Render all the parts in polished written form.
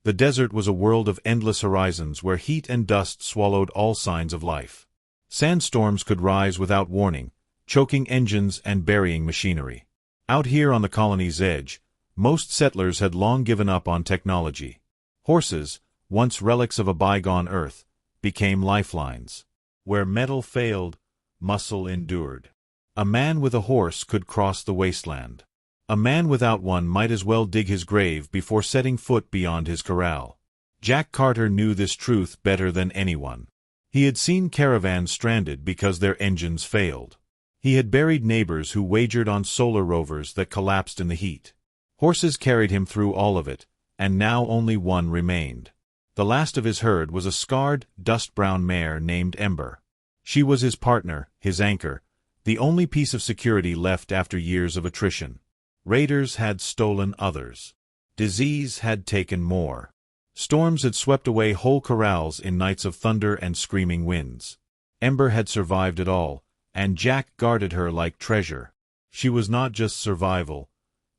The desert was a world of endless horizons where heat and dust swallowed all signs of life. Sandstorms could rise without warning, choking engines and burying machinery. Out here on the colony's edge, most settlers had long given up on technology. Horses, once relics of a bygone Earth, became lifelines. Where metal failed, muscle endured. A man with a horse could cross the wasteland. A man without one might as well dig his grave before setting foot beyond his corral. Jack Carter knew this truth better than anyone. He had seen caravans stranded because their engines failed. He had buried neighbors who wagered on solar rovers that collapsed in the heat. Horses carried him through all of it, and now only one remained. The last of his herd was a scarred, dust-brown mare named Ember. She was his partner, his anchor, the only piece of security left after years of attrition. Raiders had stolen others. Disease had taken more. Storms had swept away whole corrals in nights of thunder and screaming winds. Ember had survived it all, and Jack guarded her like treasure. She was not just survival,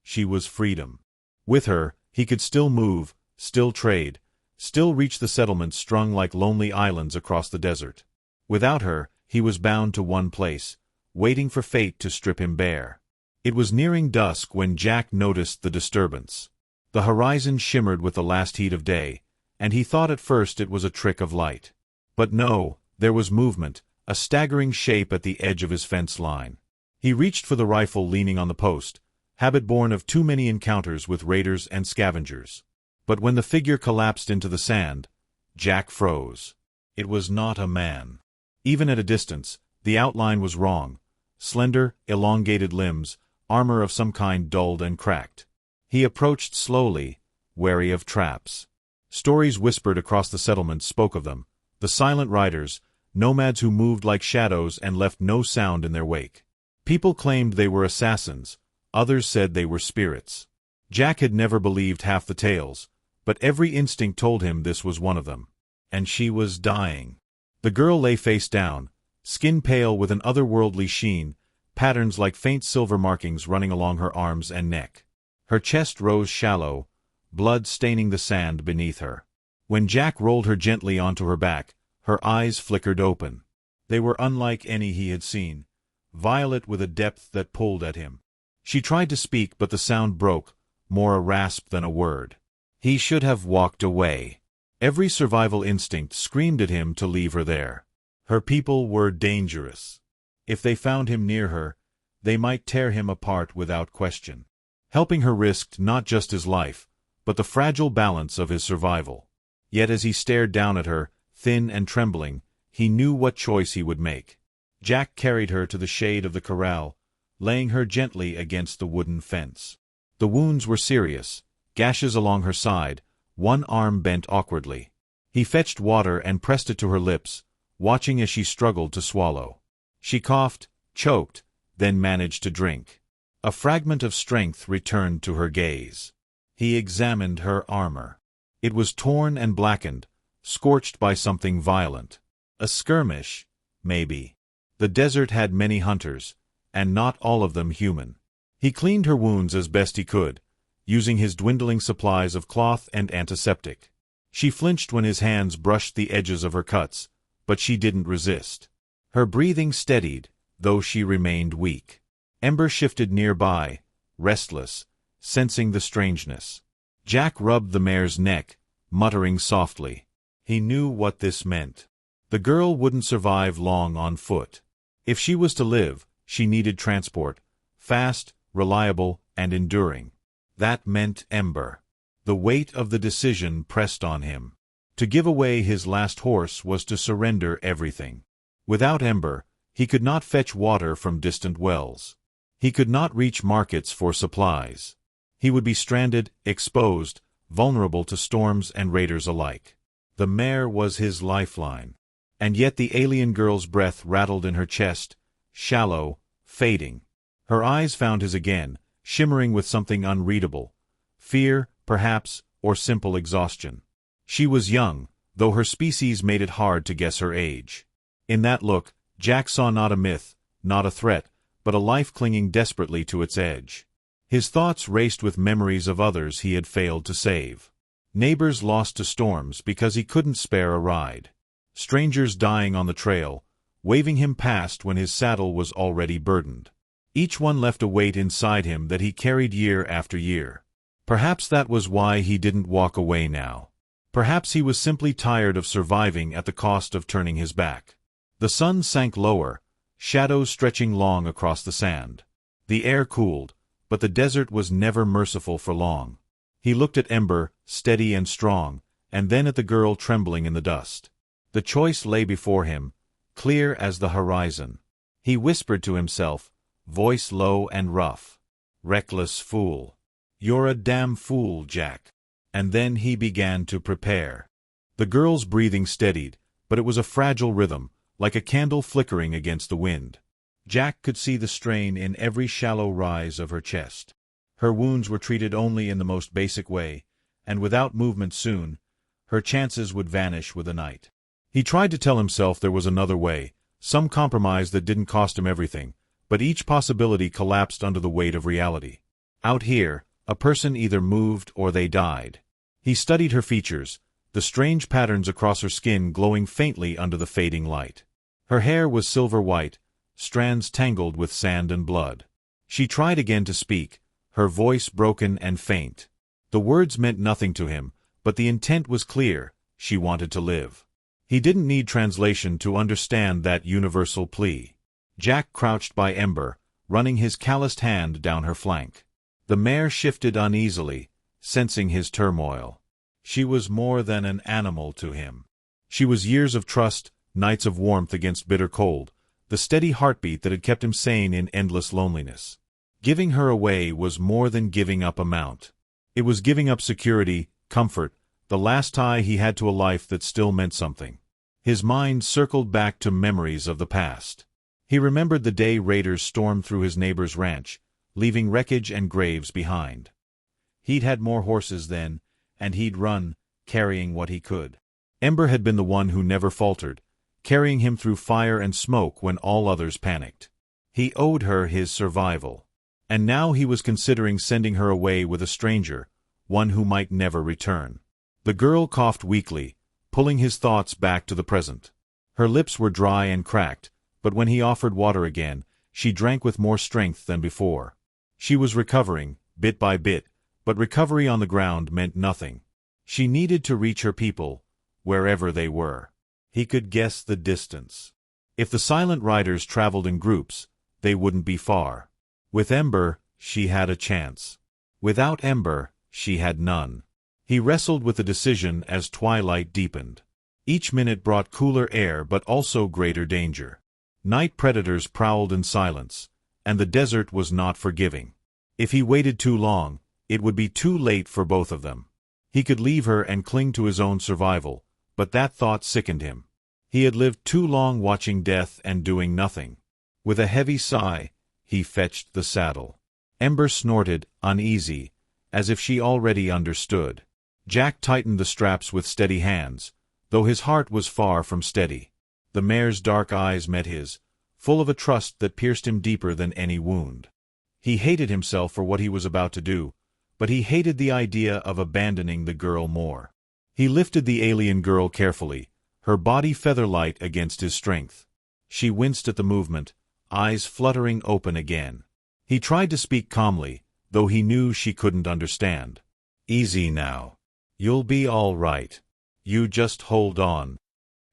she was freedom. With her, he could still move, still trade, still reach the settlements strung like lonely islands across the desert. Without her, he was bound to one place, waiting for fate to strip him bare. It was nearing dusk when Jack noticed the disturbance. The horizon shimmered with the last heat of day, and he thought at first it was a trick of light. But no, there was movement, a staggering shape at the edge of his fence line. He reached for the rifle leaning on the post, habit born of too many encounters with raiders and scavengers. But when the figure collapsed into the sand, Jack froze. It was not a man. Even at a distance, the outline was wrong. Slender, elongated limbs, armor of some kind dulled and cracked. He approached slowly, wary of traps. Stories whispered across the settlements spoke of them, the silent riders, nomads who moved like shadows and left no sound in their wake. People claimed they were assassins, others said they were spirits. Jack had never believed half the tales, but every instinct told him this was one of them. And she was dying. The girl lay face down, skin pale with an otherworldly sheen, patterns like faint silver markings running along her arms and neck. Her chest rose shallow, blood staining the sand beneath her. When Jack rolled her gently onto her back, her eyes flickered open. They were unlike any he had seen, violet with a depth that pulled at him. She tried to speak, but the sound broke, more a rasp than a word. He should have walked away. Every survival instinct screamed at him to leave her there. Her people were dangerous. If they found him near her, they might tear him apart without question. Helping her risked not just his life, but the fragile balance of his survival. Yet as he stared down at her, thin and trembling, he knew what choice he would make. Jack carried her to the shade of the corral, laying her gently against the wooden fence. The wounds were serious, gashes along her side, one arm bent awkwardly. He fetched water and pressed it to her lips, watching as she struggled to swallow. She coughed, choked, then managed to drink. A fragment of strength returned to her gaze. He examined her armor. It was torn and blackened, scorched by something violent. A skirmish, maybe. The desert had many hunters, and not all of them human. He cleaned her wounds as best he could, using his dwindling supplies of cloth and antiseptic. She flinched when his hands brushed the edges of her cuts, but she didn't resist. Her breathing steadied, though she remained weak. Ember shifted nearby, restless, sensing the strangeness. Jack rubbed the mare's neck, muttering softly. He knew what this meant. The girl wouldn't survive long on foot. If she was to live, she needed transport, fast, reliable, and enduring. That meant Ember. The weight of the decision pressed on him. To give away his last horse was to surrender everything. Without Ember, he could not fetch water from distant wells. He could not reach markets for supplies. He would be stranded, exposed, vulnerable to storms and raiders alike. The mare was his lifeline. And yet the alien girl's breath rattled in her chest, shallow, fading. Her eyes found his again, shimmering with something unreadable. Fear, perhaps, or simple exhaustion. She was young, though her species made it hard to guess her age. In that look, Jack saw not a myth, not a threat, but a life clinging desperately to its edge. His thoughts raced with memories of others he had failed to save. Neighbors lost to storms because he couldn't spare a ride. Strangers dying on the trail, waving him past when his saddle was already burdened. Each one left a weight inside him that he carried year after year. Perhaps that was why he didn't walk away now. Perhaps he was simply tired of surviving at the cost of turning his back. The sun sank lower, shadows stretching long across the sand. The air cooled, but the desert was never merciful for long. He looked at Ember, steady and strong, and then at the girl trembling in the dust. The choice lay before him, clear as the horizon. He whispered to himself, voice low and rough, "Reckless fool. You're a damn fool, Jack." And then he began to prepare. The girl's breathing steadied, but it was a fragile rhythm, like a candle flickering against the wind. Jack could see the strain in every shallow rise of her chest. Her wounds were treated only in the most basic way, and without movement soon, her chances would vanish with the night. He tried to tell himself there was another way, some compromise that didn't cost him everything, but each possibility collapsed under the weight of reality. Out here, a person either moved or they died. He studied her features, the strange patterns across her skin glowing faintly under the fading light. Her hair was silver white, strands tangled with sand and blood. She tried again to speak, her voice broken and faint. The words meant nothing to him, but the intent was clear: she wanted to live. He didn't need translation to understand that universal plea. Jack crouched by Ember, running his calloused hand down her flank. The mare shifted uneasily, sensing his turmoil. She was more than an animal to him. She was years of trust, nights of warmth against bitter cold, the steady heartbeat that had kept him sane in endless loneliness. Giving her away was more than giving up a mount. It was giving up security, comfort, the last tie he had to a life that still meant something. His mind circled back to memories of the past. He remembered the day raiders stormed through his neighbor's ranch, leaving wreckage and graves behind. He'd had more horses then, and he'd run, carrying what he could. Ember had been the one who never faltered, carrying him through fire and smoke when all others panicked. He owed her his survival. And now he was considering sending her away with a stranger, one who might never return. The girl coughed weakly, pulling his thoughts back to the present. Her lips were dry and cracked, but when he offered water again, she drank with more strength than before. She was recovering, bit by bit, but recovery on the ground meant nothing. She needed to reach her people, wherever they were. He could guess the distance. If the silent riders traveled in groups, they wouldn't be far. With Ember, she had a chance. Without Ember, she had none. He wrestled with the decision as twilight deepened. Each minute brought cooler air but also greater danger. Night predators prowled in silence, and the desert was not forgiving. If he waited too long, it would be too late for both of them. He could leave her and cling to his own survival, but that thought sickened him. He had lived too long watching death and doing nothing. With a heavy sigh, he fetched the saddle. Ember snorted, uneasy, as if she already understood. Jack tightened the straps with steady hands, though his heart was far from steady. The mare's dark eyes met his, full of a trust that pierced him deeper than any wound. He hated himself for what he was about to do, but he hated the idea of abandoning the girl more. He lifted the alien girl carefully, her body feather-light against his strength. She winced at the movement, eyes fluttering open again. He tried to speak calmly, though he knew she couldn't understand. "Easy now. You'll be all right. You just hold on."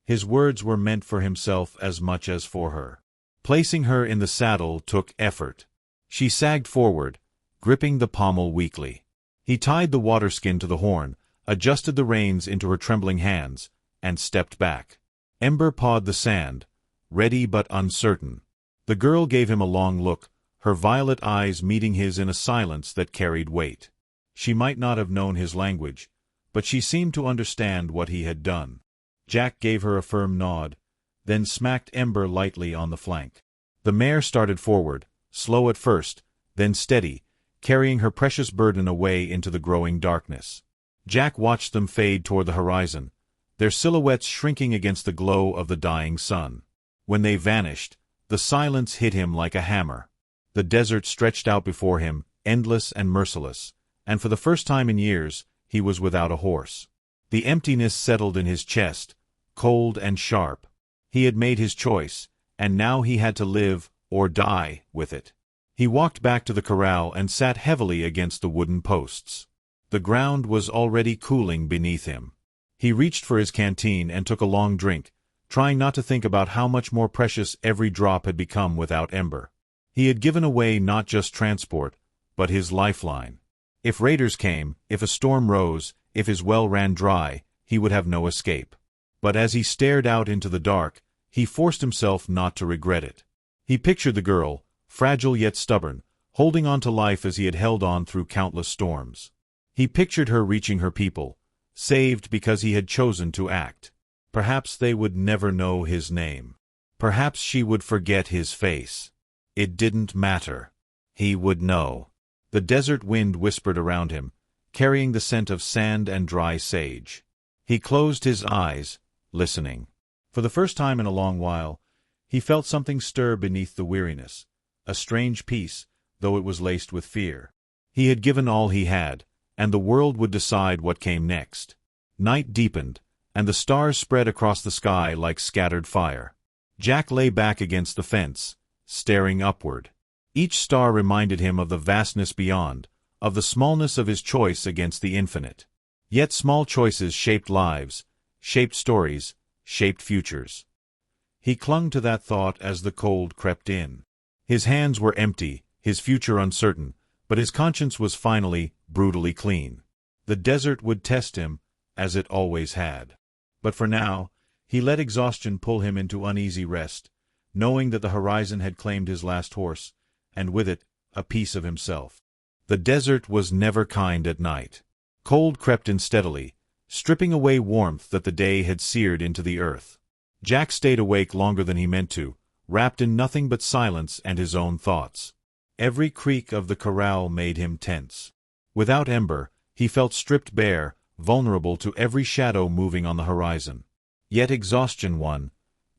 His words were meant for himself as much as for her. Placing her in the saddle took effort. She sagged forward, gripping the pommel weakly. He tied the water skin to the horn, adjusted the reins into her trembling hands, and stepped back. Ember pawed the sand, ready but uncertain. The girl gave him a long look, her violet eyes meeting his in a silence that carried weight. She might not have known his language, but she seemed to understand what he had done. Jack gave her a firm nod, then smacked Ember lightly on the flank. The mare started forward, slow at first, then steady, carrying her precious burden away into the growing darkness. Jack watched them fade toward the horizon, their silhouettes shrinking against the glow of the dying sun. When they vanished, the silence hit him like a hammer. The desert stretched out before him, endless and merciless, and for the first time in years, he was without a horse. The emptiness settled in his chest, cold and sharp. He had made his choice, and now he had to live, or die, with it. He walked back to the corral and sat heavily against the wooden posts. The ground was already cooling beneath him. He reached for his canteen and took a long drink, trying not to think about how much more precious every drop had become without Ember. He had given away not just transport, but his lifeline. If raiders came, if a storm rose, if his well ran dry, he would have no escape. But as he stared out into the dark, he forced himself not to regret it. He pictured the girl, fragile yet stubborn, holding on to life as he had held on through countless storms. He pictured her reaching her people, saved because he had chosen to act. Perhaps they would never know his name. Perhaps she would forget his face. It didn't matter. He would know. The desert wind whispered around him, carrying the scent of sand and dry sage. He closed his eyes, listening. For the first time in a long while, he felt something stir beneath the weariness, a strange peace, though it was laced with fear. He had given all he had, and the world would decide what came next. Night deepened, and the stars spread across the sky like scattered fire. Jack lay back against the fence, staring upward. Each star reminded him of the vastness beyond, of the smallness of his choice against the infinite. Yet small choices shaped lives, shaped stories, shaped futures. He clung to that thought as the cold crept in. His hands were empty, his future uncertain, but his conscience was finally, brutally clean. The desert would test him, as it always had. But for now, he let exhaustion pull him into uneasy rest, knowing that the horizon had claimed his last horse, and with it, a piece of himself. The desert was never kind at night. Cold crept in steadily, stripping away warmth that the day had seared into the earth. Jack stayed awake longer than he meant to, wrapped in nothing but silence and his own thoughts. Every creak of the corral made him tense. Without Ember, he felt stripped bare, vulnerable to every shadow moving on the horizon. Yet exhaustion won,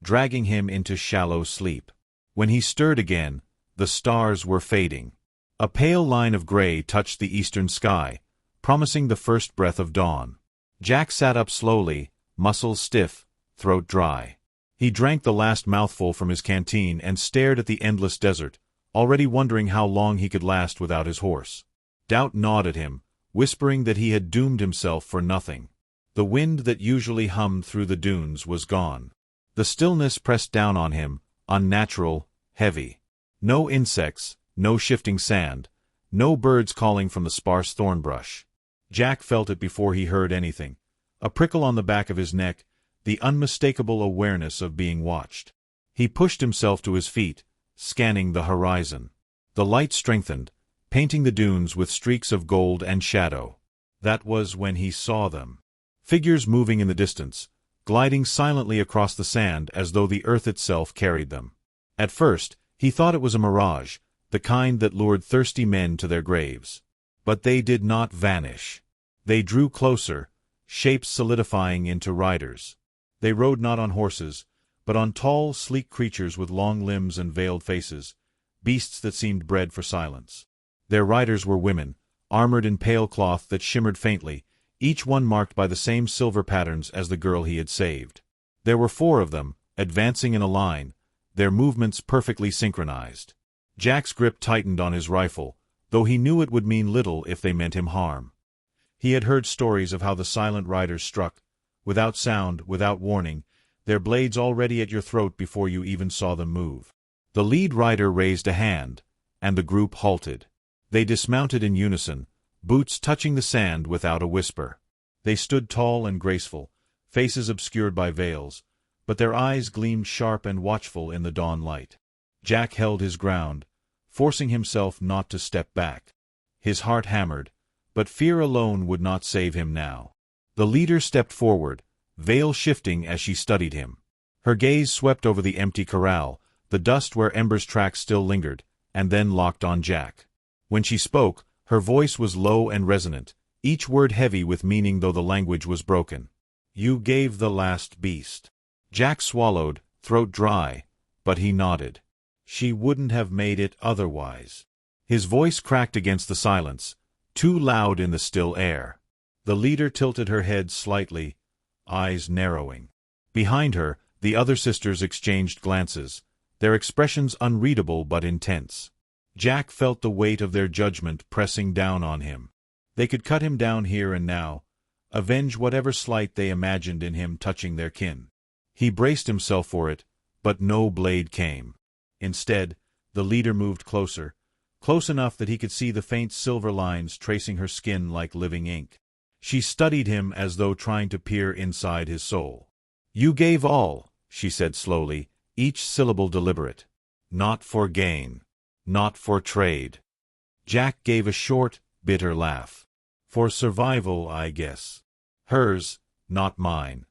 dragging him into shallow sleep. When he stirred again, the stars were fading. A pale line of gray touched the eastern sky, promising the first breath of dawn. Jack sat up slowly, muscles stiff, throat dry. He drank the last mouthful from his canteen and stared at the endless desert, already wondering how long he could last without his horse. Doubt gnawed at him, whispering that he had doomed himself for nothing. The wind that usually hummed through the dunes was gone. The stillness pressed down on him, unnatural, heavy. No insects, no shifting sand, no birds calling from the sparse thorn brush. Jack felt it before he heard anything. A prickle on the back of his neck, the unmistakable awareness of being watched. He pushed himself to his feet, scanning the horizon. The light strengthened, painting the dunes with streaks of gold and shadow. That was when he saw them. Figures moving in the distance, gliding silently across the sand as though the earth itself carried them. At first, he thought it was a mirage, the kind that lured thirsty men to their graves. But they did not vanish. They drew closer, shapes solidifying into riders. They rode not on horses, but on tall, sleek creatures with long limbs and veiled faces, beasts that seemed bred for silence. Their riders were women, armored in pale cloth that shimmered faintly, each one marked by the same silver patterns as the girl he had saved. There were 4 of them, advancing in a line, their movements perfectly synchronized. Jack's grip tightened on his rifle, though he knew it would mean little if they meant him harm. He had heard stories of how the silent riders struck, without sound, without warning, their blades already at your throat before you even saw them move. The lead rider raised a hand, and the group halted. They dismounted in unison, boots touching the sand without a whisper. They stood tall and graceful, faces obscured by veils, but their eyes gleamed sharp and watchful in the dawn light. Jack held his ground, forcing himself not to step back. His heart hammered, but fear alone would not save him now. The leader stepped forward, veil shifting as she studied him. Her gaze swept over the empty corral, the dust where Ember's tracks still lingered, and then locked on Jack. When she spoke, her voice was low and resonant, each word heavy with meaning though the language was broken. "You gave the last beast." Jack swallowed, throat dry, but he nodded. She wouldn't have made it otherwise. His voice cracked against the silence, too loud in the still air. The leader tilted her head slightly, eyes narrowing. Behind her, the other sisters exchanged glances, their expressions unreadable but intense. Jack felt the weight of their judgment pressing down on him. They could cut him down here and now, avenge whatever slight they imagined in him touching their kin. He braced himself for it, but no blade came. Instead, the leader moved closer, close enough that he could see the faint silver lines tracing her skin like living ink. She studied him as though trying to peer inside his soul. "You gave all," she said slowly, each syllable deliberate. "Not for gain. Not for trade." Jack gave a short, bitter laugh. "For survival, I guess. Hers, not mine."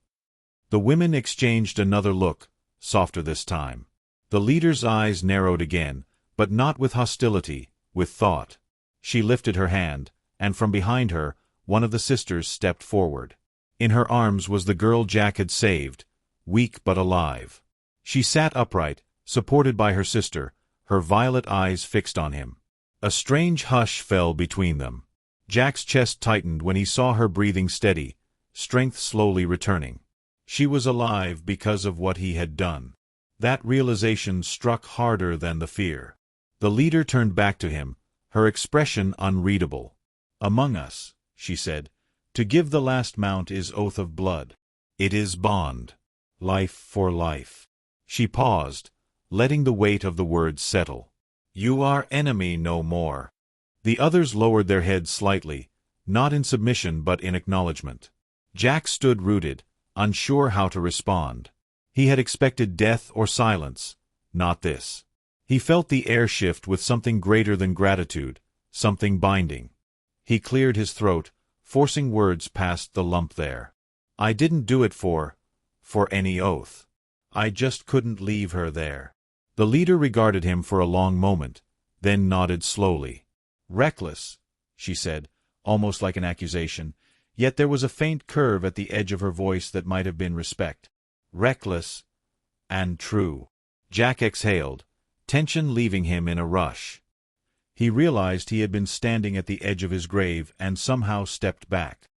The women exchanged another look, softer this time. The leader's eyes narrowed again, but not with hostility, with thought. She lifted her hand, and from behind her, one of the sisters stepped forward. In her arms was the girl Jack had saved, weak but alive. She sat upright, supported by her sister, her violet eyes fixed on him. A strange hush fell between them. Jack's chest tightened when he saw her breathing steady, strength slowly returning. She was alive because of what he had done. That realization struck harder than the fear. The leader turned back to him, her expression unreadable. "Among us," she said, "to give the last mount is oath of blood. It is bond. Life for life." She paused, letting the weight of the words settle. "You are enemy no more." The others lowered their heads slightly, not in submission but in acknowledgement. Jack stood rooted, unsure how to respond. He had expected death or silence, not this. He felt the air shift with something greater than gratitude, something binding. He cleared his throat, forcing words past the lump there. "I didn't do it for any oath. I just couldn't leave her there." The leader regarded him for a long moment, then nodded slowly. "Reckless," she said, almost like an accusation, yet there was a faint curve at the edge of her voice that might have been respect. "Reckless and true." Jack exhaled, tension leaving him in a rush. He realized he had been standing at the edge of his grave and somehow stepped back.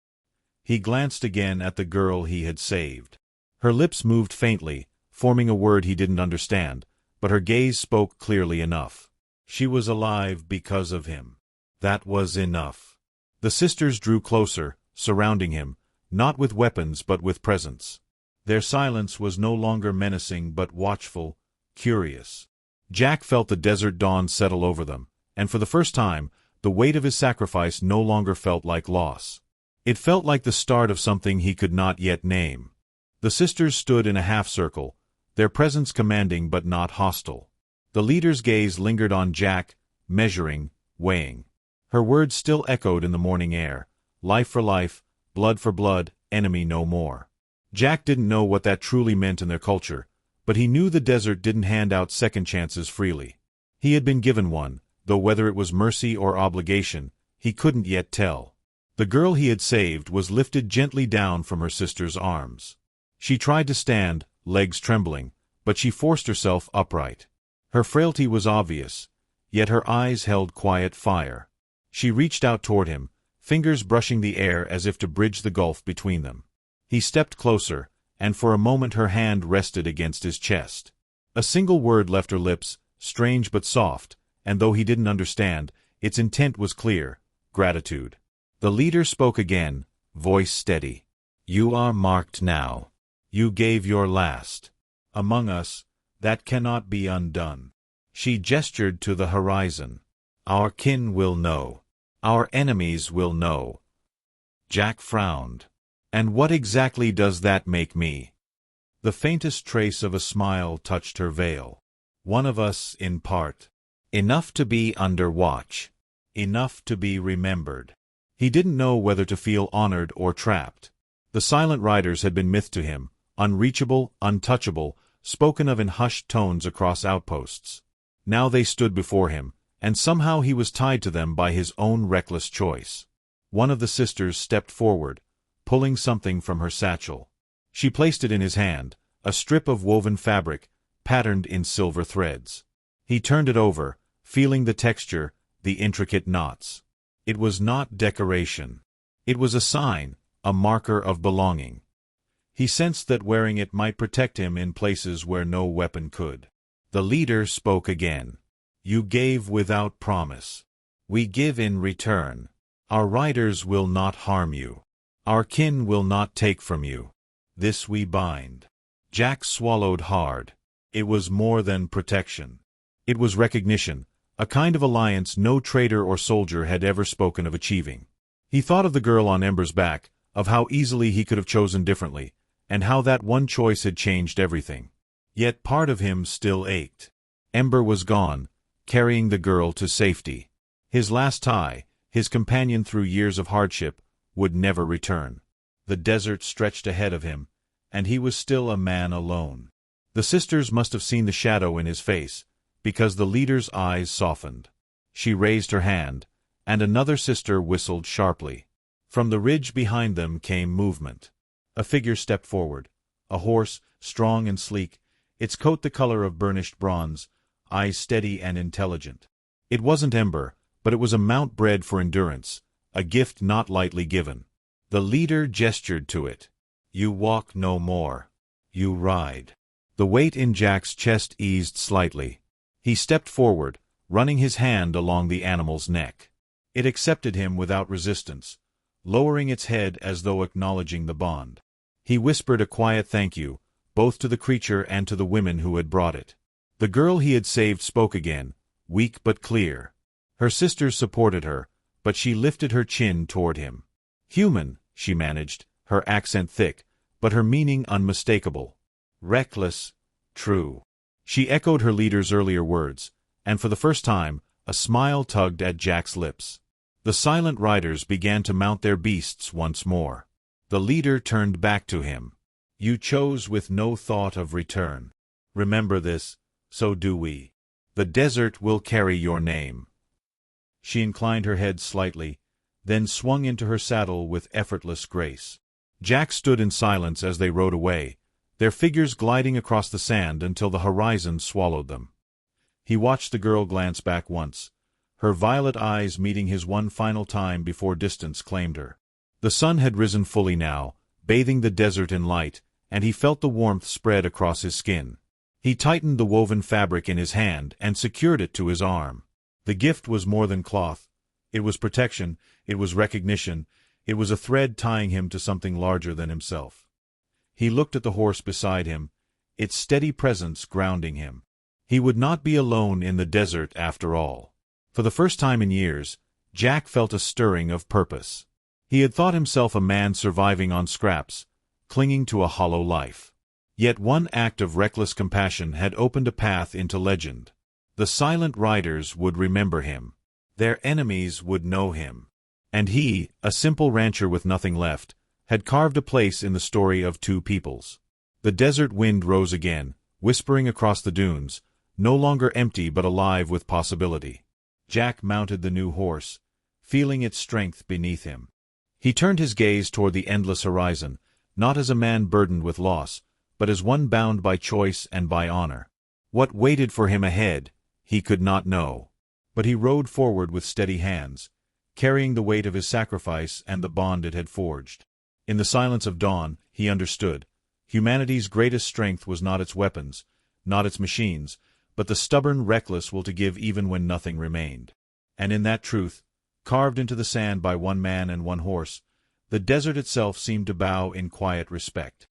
He glanced again at the girl he had saved. Her lips moved faintly, forming a word he didn't understand, but her gaze spoke clearly enough. She was alive because of him. That was enough. The sisters drew closer, surrounding him, not with weapons but with presence. Their silence was no longer menacing but watchful, curious. Jack felt the desert dawn settle over them, and for the first time, the weight of his sacrifice no longer felt like loss. It felt like the start of something he could not yet name. The sisters stood in a half-circle, their presence commanding but not hostile. The leader's gaze lingered on Jack, measuring, weighing. Her words still echoed in the morning air. Life for life, blood for blood, enemy no more. Jack didn't know what that truly meant in their culture, but he knew the desert didn't hand out second chances freely. He had been given one, though whether it was mercy or obligation, he couldn't yet tell. The girl he had saved was lifted gently down from her sister's arms. She tried to stand, legs trembling, but she forced herself upright. Her frailty was obvious, yet her eyes held quiet fire. She reached out toward him, fingers brushing the air as if to bridge the gulf between them. He stepped closer, and for a moment her hand rested against his chest. A single word left her lips, strange but soft, and though he didn't understand, its intent was clear: gratitude. The leader spoke again, voice steady. "You are marked now. You gave your last. Among us, that cannot be undone." She gestured to the horizon. "Our kin will know. Our enemies will know." Jack frowned. "And what exactly does that make me?" The faintest trace of a smile touched her veil. "One of us, in part. Enough to be under watch. Enough to be remembered." He didn't know whether to feel honored or trapped. The silent riders had been myth to him, unreachable, untouchable, spoken of in hushed tones across outposts. Now they stood before him, and somehow he was tied to them by his own reckless choice. One of the sisters stepped forward, pulling something from her satchel. She placed it in his hand, a strip of woven fabric, patterned in silver threads. He turned it over, feeling the texture, the intricate knots. It was not decoration. It was a sign, a marker of belonging. He sensed that wearing it might protect him in places where no weapon could. The leader spoke again. You gave without promise. We give in return. Our riders will not harm you. Our kin will not take from you. This we bind. Jack swallowed hard. It was more than protection. It was recognition, a kind of alliance no trader or soldier had ever spoken of achieving. He thought of the girl on Ember's back, of how easily he could have chosen differently, and how that one choice had changed everything. Yet part of him still ached. Ember was gone, carrying the girl to safety. His last tie, his companion through years of hardship, would never return. The desert stretched ahead of him, and he was still a man alone. The sisters must have seen the shadow in his face, because the leader's eyes softened. She raised her hand, and another sister whistled sharply. From the ridge behind them came movement. A figure stepped forward, a horse, strong and sleek, its coat the color of burnished bronze, eyes steady and intelligent. It wasn't Ember, but it was a mount bred for endurance, a gift not lightly given. The leader gestured to it. You walk no more. You ride. The weight in Jack's chest eased slightly. He stepped forward, running his hand along the animal's neck. It accepted him without resistance, lowering its head as though acknowledging the bond. He whispered a quiet thank you, both to the creature and to the women who had brought it. The girl he had saved spoke again, weak but clear. Her sisters supported her, but she lifted her chin toward him. Human, she managed, her accent thick, but her meaning unmistakable. Reckless, true. She echoed her leader's earlier words, and for the first time, a smile tugged at Jack's lips. The silent riders began to mount their beasts once more. The leader turned back to him. You chose with no thought of return. Remember this, so do we. The desert will carry your name. She inclined her head slightly, then swung into her saddle with effortless grace. Jack stood in silence as they rode away, their figures gliding across the sand until the horizon swallowed them. He watched the girl glance back once, her violet eyes meeting his one final time before distance claimed her. The sun had risen fully now, bathing the desert in light, and he felt the warmth spread across his skin. He tightened the woven fabric in his hand and secured it to his arm. The gift was more than cloth. It was protection, it was recognition, it was a thread tying him to something larger than himself. He looked at the horse beside him, its steady presence grounding him. He would not be alone in the desert after all. For the first time in years, Jack felt a stirring of purpose. He had thought himself a man surviving on scraps, clinging to a hollow life. Yet one act of reckless compassion had opened a path into legend. The silent riders would remember him. Their enemies would know him. And he, a simple rancher with nothing left, had carved a place in the story of two peoples. The desert wind rose again, whispering across the dunes, no longer empty but alive with possibility. Jack mounted the new horse, feeling its strength beneath him. He turned his gaze toward the endless horizon, not as a man burdened with loss, but as one bound by choice and by honor. What waited for him ahead, he could not know. But he rode forward with steady hands, carrying the weight of his sacrifice and the bond it had forged. In the silence of dawn, he understood. Humanity's greatest strength was not its weapons, not its machines, but the stubborn reckless will to give even when nothing remained. And in that truth, carved into the sand by one man and one horse, the desert itself seemed to bow in quiet respect.